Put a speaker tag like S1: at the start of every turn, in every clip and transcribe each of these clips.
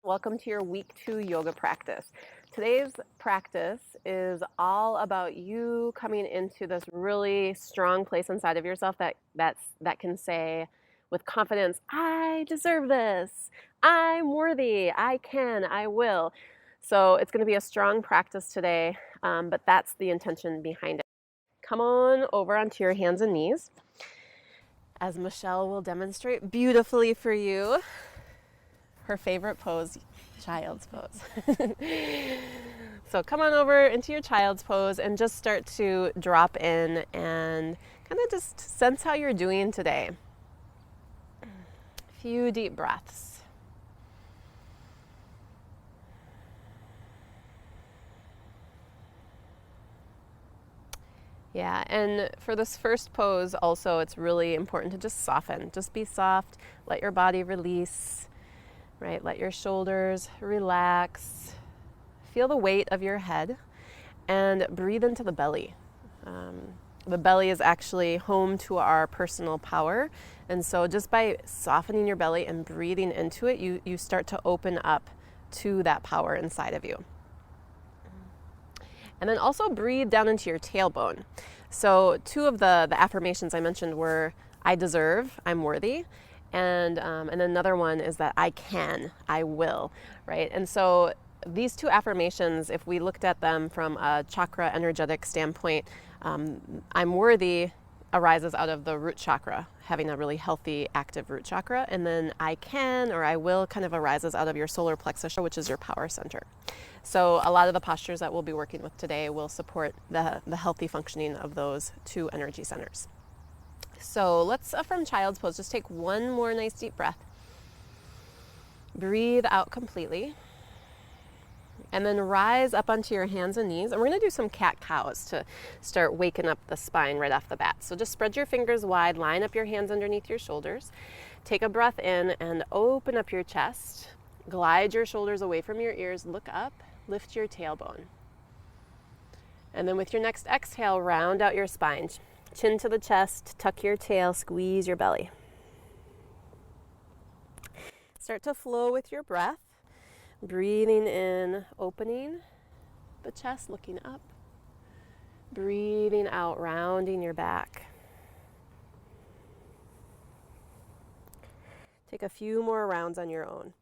S1: Welcome to your week 2 yoga practice. Today's practice is all about you coming into this really strong place inside of yourself that can say with confidence, I deserve this. I'm worthy. I can. I will. So it's going to be a strong practice today, but that's the intention behind it. Come on over onto your hands and knees, as Michelle will demonstrate beautifully for you. Her favorite pose, child's pose. So come on over into your child's pose and just start to drop in and kind of just sense how you're doing today. A few deep breaths. Yeah, and for this first pose also, it's really important to just soften. Just be soft, let your body release. Right, let your shoulders relax. Feel the weight of your head and breathe into the belly. The belly is actually home to our personal power. And so just by softening your belly and breathing into it, you start to open up to that power inside of you. And then also breathe down into your tailbone. So 2 of the affirmations I mentioned were, I deserve, I'm worthy. And another one is that I can, I will, right? And so these 2 affirmations, if we looked at them from a chakra energetic standpoint, I'm worthy arises out of the root chakra, having a really healthy, active root chakra. And then I can or I will kind of arises out of your solar plexus, which is your power center. So a lot of the postures that we'll be working with today will support the healthy functioning of those 2 energy centers. So let's, from child's pose, just take one more nice deep breath. Breathe out completely. And then rise up onto your hands and knees. And we're going to do some cat-cows to start waking up the spine right off the bat. So just spread your fingers wide, line up your hands underneath your shoulders. Take a breath in and open up your chest. Glide your shoulders away from your ears. Look up. Lift your tailbone. And then with your next exhale, round out your spine. Chin to the chest, tuck your tail, squeeze your belly. Start to flow with your breath. Breathing in, opening the chest, looking up. Breathing out, rounding your back. Take a few more rounds on your own.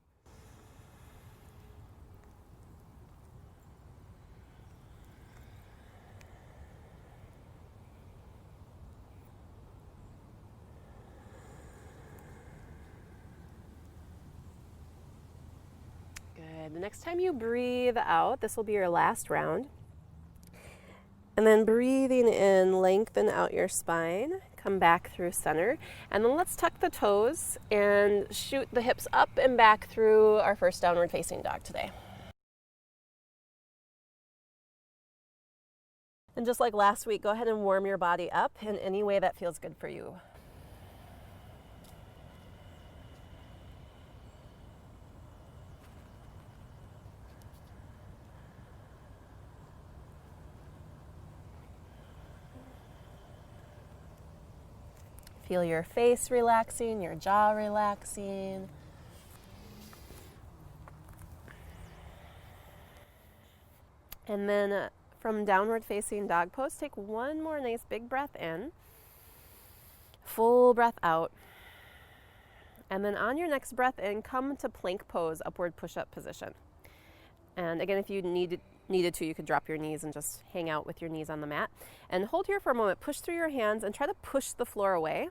S1: The next time you breathe out, this will be your last round. And then breathing in, lengthen out your spine, come back through center. And then let's tuck the toes and shoot the hips up and back through our first downward facing dog today. And just like last week, go ahead and warm your body up in any way that feels good for you. Feel your face relaxing, your jaw relaxing. And then from downward facing dog pose, take one more nice big breath in. Full breath out. And then on your next breath in, come to plank pose, upward push-up position. And again, if you needed to, you could drop your knees and just hang out with your knees on the mat. And hold here for a moment, push through your hands and try to push the floor away.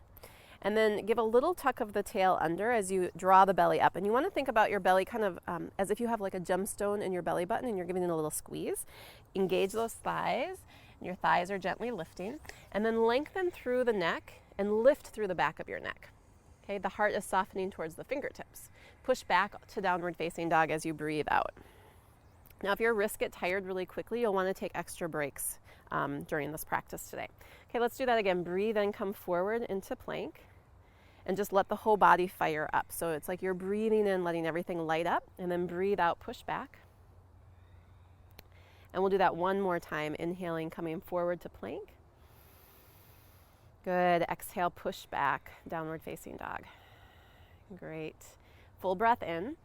S1: And then give a little tuck of the tail under as you draw the belly up. And you want to think about your belly kind of as if you have like a gemstone in your belly button and you're giving it a little squeeze. Engage those thighs, and your thighs are gently lifting. And then lengthen through the neck and lift through the back of your neck. Okay, the heart is softening towards the fingertips. Push back to downward facing dog as you breathe out. Now, if your wrists get tired really quickly, you'll want to take extra breaks during this practice today. Okay, let's do that again. Breathe in, come forward into plank. And just let the whole body fire up. So it's like you're breathing in, letting everything light up, and then breathe out, push back. And we'll do that one more time. Inhaling, coming forward to plank. Good. Exhale, push back, downward facing dog. Great. Full breath in.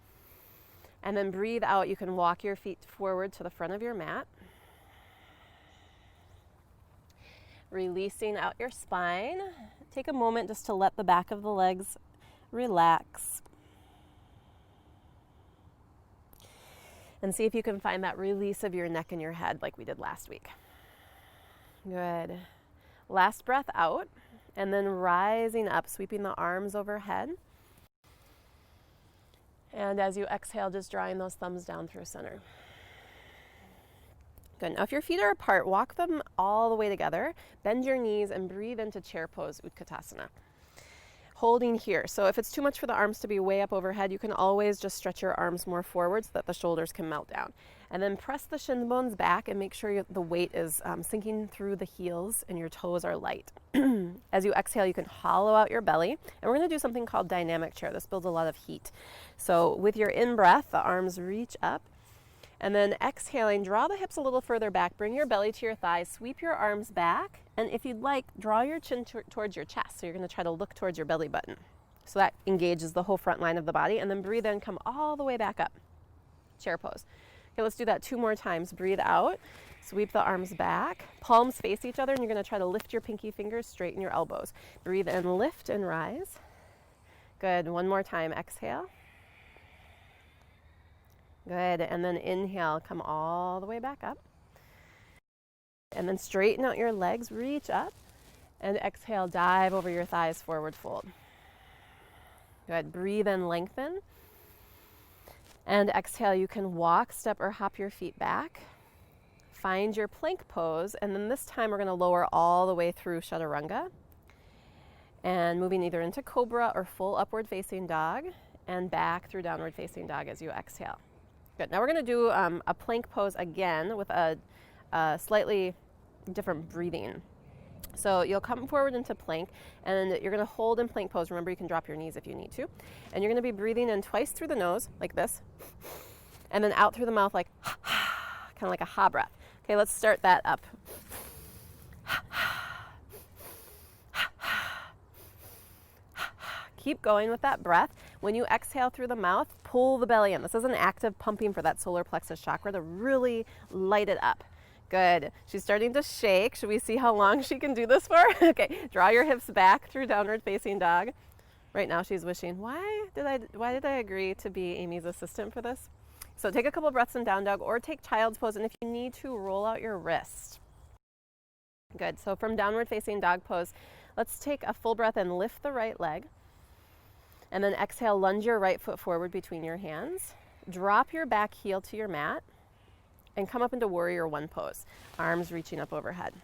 S1: And then breathe out. You can walk your feet forward to the front of your mat. Releasing out your spine. Take a moment just to let the back of the legs relax. And see if you can find that release of your neck and your head like we did last week. Good. Last breath out, and then rising up, sweeping the arms overhead. And as you exhale, just drawing those thumbs down through center. Good. Now if your feet are apart, walk them all the way together. Bend your knees and breathe into chair pose, Utkatasana. Holding here. So if it's too much for the arms to be way up overhead, you can always just stretch your arms more forward so that the shoulders can melt down. And then press the shin bones back and make sure the weight is sinking through the heels and your toes are light. As you exhale, you can hollow out your belly. And we're going to do something called dynamic chair. This builds a lot of heat. So with your in-breath, the arms reach up. And then exhaling, draw the hips a little further back. Bring your belly to your thighs. Sweep your arms back. And if you'd like, draw your chin towards your chest. So you're going to try to look towards your belly button. So that engages the whole front line of the body. And then breathe in, come all the way back up. Chair pose. Okay, let's do that 2 more times. Breathe out. Sweep the arms back. Palms face each other. And you're going to try to lift your pinky fingers, straighten your elbows. Breathe in, lift and rise. Good. 1 more time. Exhale. Good, and then inhale, come all the way back up. And then straighten out your legs, reach up. And exhale, dive over your thighs, forward fold. Good, breathe in, lengthen. And exhale, you can walk, step, or hop your feet back. Find your plank pose, and then this time we're going to lower all the way through Chaturanga. And moving either into Cobra or full upward facing dog, and back through downward facing dog as you exhale. Good. Now we're going to do a plank pose again with a slightly different breathing. So you'll come forward into plank, and you're going to hold in plank pose. Remember, you can drop your knees if you need to. And you're going to be breathing in twice through the nose, like this, and then out through the mouth, like kind of like a ha breath. Okay, let's start that up. Keep going with that breath. When you exhale through the mouth, pull the belly in. This is an active pumping for that solar plexus chakra to really light it up. Good. She's starting to shake. Should we see how long she can do this for? Okay, draw your hips back through downward facing dog. Right now she's wishing, why did I agree to be Amy's assistant for this? So take a couple breaths in down dog, or take child's pose, and if you need to, roll out your wrist. Good. So from downward facing dog pose, let's take a full breath and lift the right leg. And then exhale, lunge your right foot forward between your hands. Drop your back heel to your mat and come up into warrior 1 pose. Arms reaching up overhead.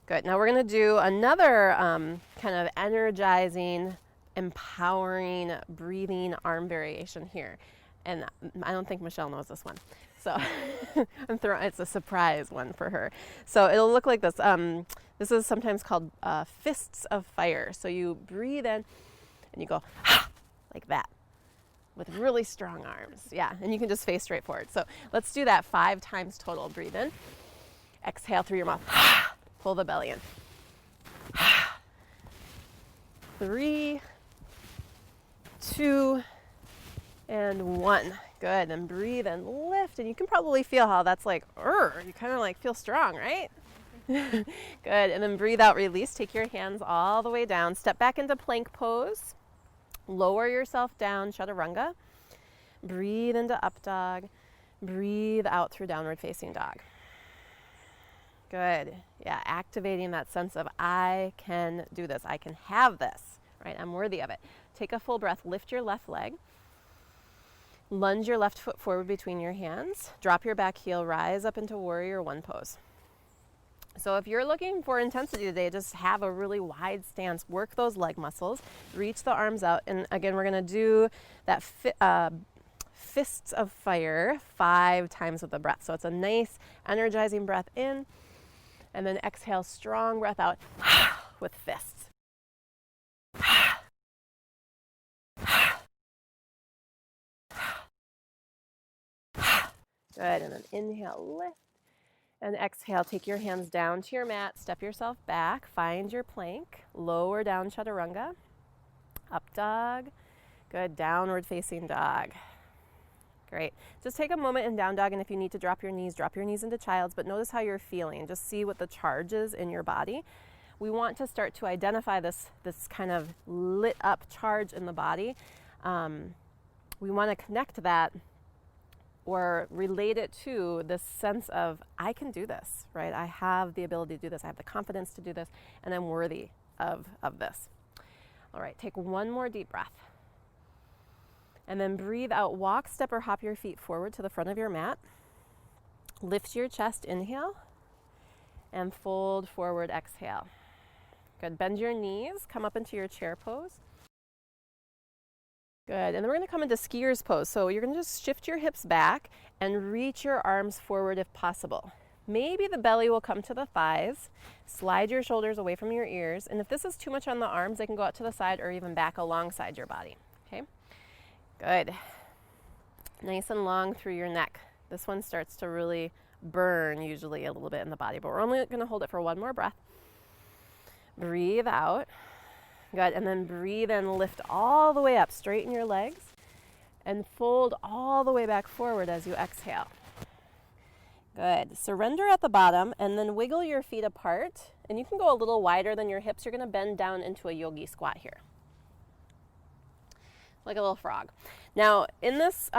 S1: Good. Now we're going to do another kind of energizing, empowering, breathing arm variation here. And I don't think Michelle knows this one. So it's a surprise one for her. So it'll look like this. This is sometimes called fists of fire. So you breathe in and you go like that with really strong arms. Yeah, and you can just face straight forward. So let's do that 5 times total. Breathe in. Exhale through your mouth. Pull the belly in. 3, 2, and 1. Good. And breathe and lift. And you can probably feel how that's like, you kind of like feel strong, right? Good. And then breathe out, release. Take your hands all the way down. Step back into plank pose. Lower yourself down, Chaturanga. Breathe into up dog. Breathe out through downward facing dog. Good. Yeah, activating that sense of I can do this. I can have this, right? I'm worthy of it. Take a full breath. Lift your left leg. Lunge your left foot forward between your hands. Drop your back heel. Rise up into warrior 1 pose. So if you're looking for intensity today, just have a really wide stance. Work those leg muscles. Reach the arms out. And again, we're going to do that fists of fire 5 times with the breath. So it's a nice energizing breath in. And then exhale, strong breath out with fists. Good. And then inhale, lift. And exhale, take your hands down to your mat, step yourself back, find your plank, lower down Chaturanga, up dog, good, downward facing dog. Great. Just take a moment in down dog, and if you need to drop your knees into child's, but notice how you're feeling. Just see what the charge is in your body. We want to start to identify this kind of lit up charge in the body. We want to connect that or relate it to this sense of, I can do this, right? I have the ability to do this. I have the confidence to do this, and I'm worthy of this. All right, take one more deep breath. And then breathe out, walk, step, or hop your feet forward to the front of your mat. Lift your chest, inhale, and fold forward, exhale. Good, bend your knees, come up into your chair pose. Good, and then we're gonna come into skier's pose. So you're gonna just shift your hips back and reach your arms forward if possible. Maybe the belly will come to the thighs. Slide your shoulders away from your ears. And if this is too much on the arms, they can go out to the side or even back alongside your body, okay? Good. Nice and long through your neck. This one starts to really burn usually a little bit in the body, but we're only going to hold it for one more breath. Breathe out. Good. And then breathe in, lift all the way up, straighten your legs, and fold all the way back forward as you exhale. Good. Surrender at the bottom and then wiggle your feet apart. And you can go a little wider than your hips. You're going to bend down into a yogi squat here, like a little frog. Now, in this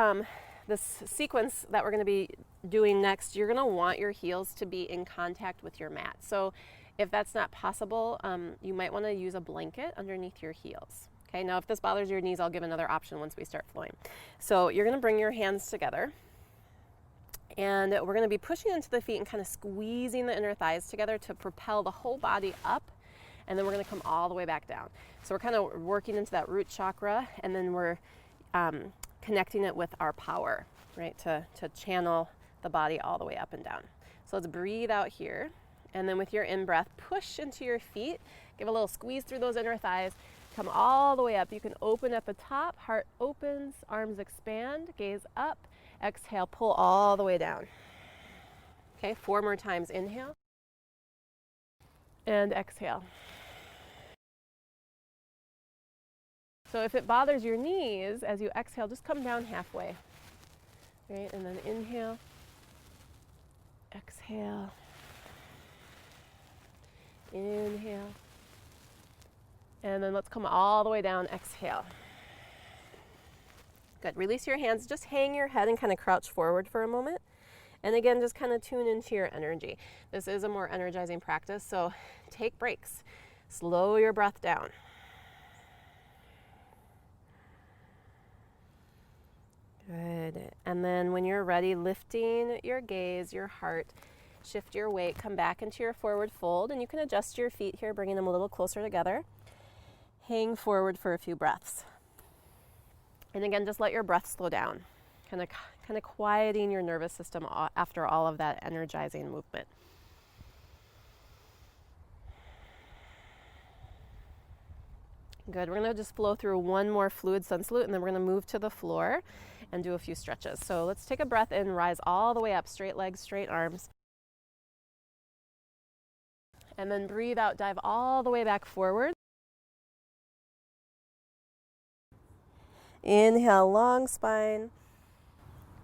S1: this sequence that we're going to be doing next, you're going to want your heels to be in contact with your mat. So if that's not possible, you might want to use a blanket underneath your heels. Okay, now if this bothers your knees, I'll give another option once we start flowing. So you're going to bring your hands together, and we're going to be pushing into the feet and kind of squeezing the inner thighs together to propel the whole body up. And then we're going to come all the way back down. So we're kind of working into that root chakra, and then we're connecting it with our power, right, to channel the body all the way up and down. So let's breathe out here, and then with your in-breath, push into your feet, give a little squeeze through those inner thighs, come all the way up. You can open at the top, heart opens, arms expand, gaze up, exhale, pull all the way down. Okay, 4 more times. Inhale and exhale. So if it bothers your knees, as you exhale, just come down halfway, right? And then inhale, exhale, inhale, and then let's come all the way down, exhale. Good, release your hands, just hang your head and kind of crouch forward for a moment. And again, just kind of tune into your energy. This is a more energizing practice, so take breaks. Slow your breath down. Good. And then when you're ready, lifting your gaze, your heart, shift your weight, come back into your forward fold, and you can adjust your feet here, bringing them a little closer together. Hang forward for a few breaths. And again, just let your breath slow down, kind of quieting your nervous system after all of that energizing movement. Good. We're going to just flow through one more fluid sun salute, and then we're going to move to the floor and do a few stretches. So let's take a breath in, rise all the way up, straight legs, straight arms. And then breathe out, dive all the way back forward. Inhale, long spine.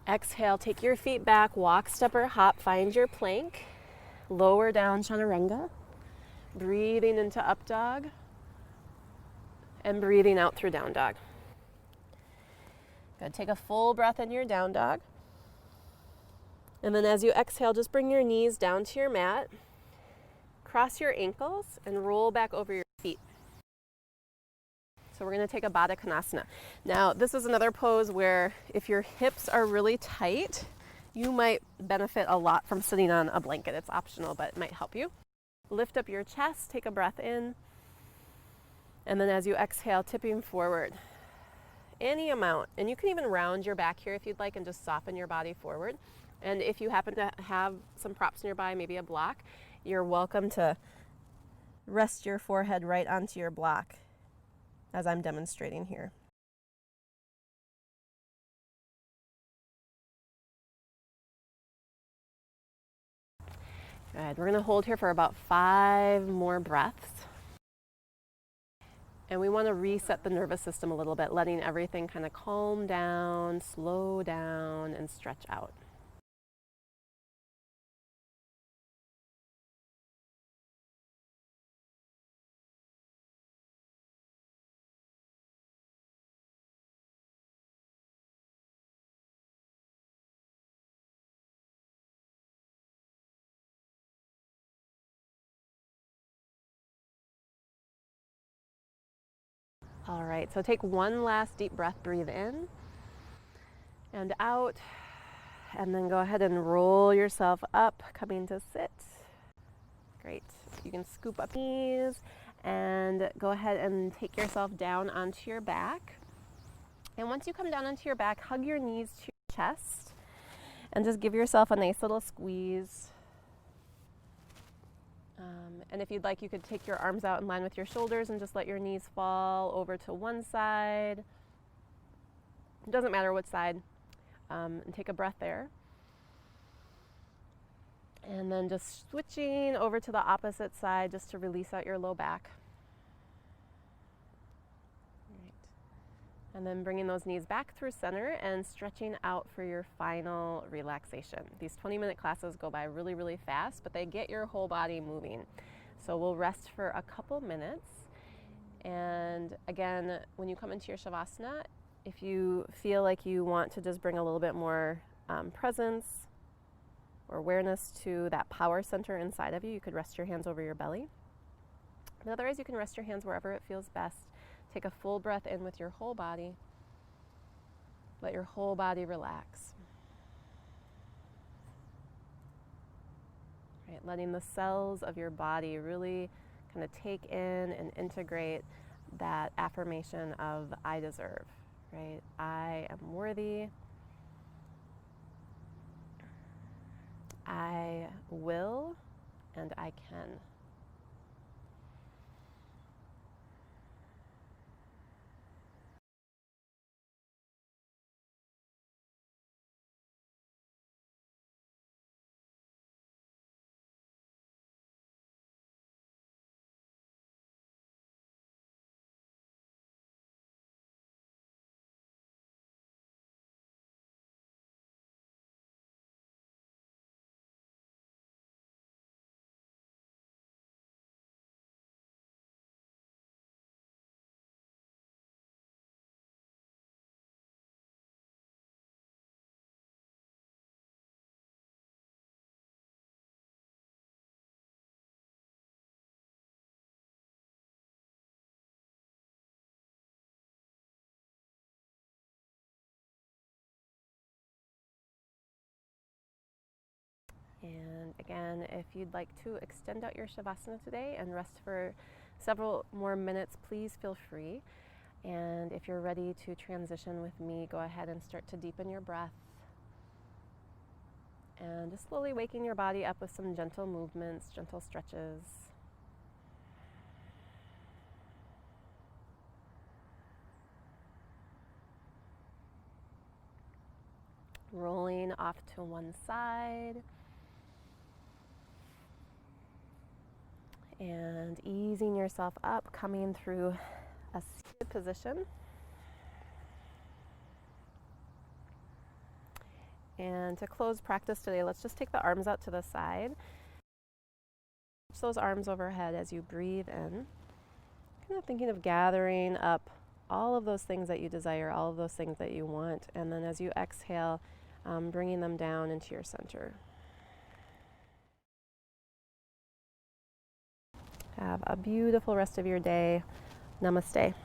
S1: Exhale, take your feet back, walk, step, or hop, find your plank. Lower down, chaturanga. Breathing into up dog. And breathing out through down dog. Good, take a full breath in your down dog. And then as you exhale, just bring your knees down to your mat. Cross your ankles and roll back over your feet. So we're going to take a Bodycon Asana. Now, this is another pose where if your hips are really tight, you might benefit a lot from sitting on a blanket. It's optional, but it might help you. Lift up your chest, take a breath in. And then as you exhale, tipping forward. Any amount. And you can even round your back here if you'd like and just soften your body forward. And if you happen to have some props nearby, maybe a block, you're welcome to rest your forehead right onto your block as I'm demonstrating here. Good. We're going to hold here for about 5 more breaths. And we want to reset the nervous system a little bit, letting everything kind of calm down, slow down, and stretch out. All right, so take one last deep breath, breathe in and out, and then go ahead and roll yourself up, coming to sit. Great. You can scoop up knees and go ahead and take yourself down onto your back. And once you come down onto your back, hug your knees to your chest and just give yourself a nice little squeeze. And if you'd like, you could take your arms out in line with your shoulders and just let your knees fall over to one side. It doesn't matter which side. And take a breath there. And then just switching over to the opposite side just to release out your low back. Right. And then bringing those knees back through center and stretching out for your final relaxation. These 20-minute classes go by really, really fast, but they get your whole body moving. So we'll rest for a couple minutes. And again, when you come into your Shavasana, if you feel like you want to just bring a little bit more presence or awareness to that power center inside of you, you could rest your hands over your belly. But otherwise, you can rest your hands wherever it feels best. Take a full breath in with your whole body. Let your whole body relax. Right, letting the cells of your body really kind of take in and integrate that affirmation of I deserve, right? I am worthy. I will, and I can. And again, if you'd like to extend out your Shavasana today and rest for several more minutes, please feel free. And if you're ready to transition with me, go ahead and start to deepen your breath. And just slowly waking your body up with some gentle movements, gentle stretches. Rolling off to one side. And easing yourself up, coming through a seated position. And to close practice today, let's just take the arms out to the side. Reach those arms overhead as you breathe in. Kind of thinking of gathering up all of those things that you desire, all of those things that you want. And then as you exhale, bringing them down into your center. Have a beautiful rest of your day. Namaste.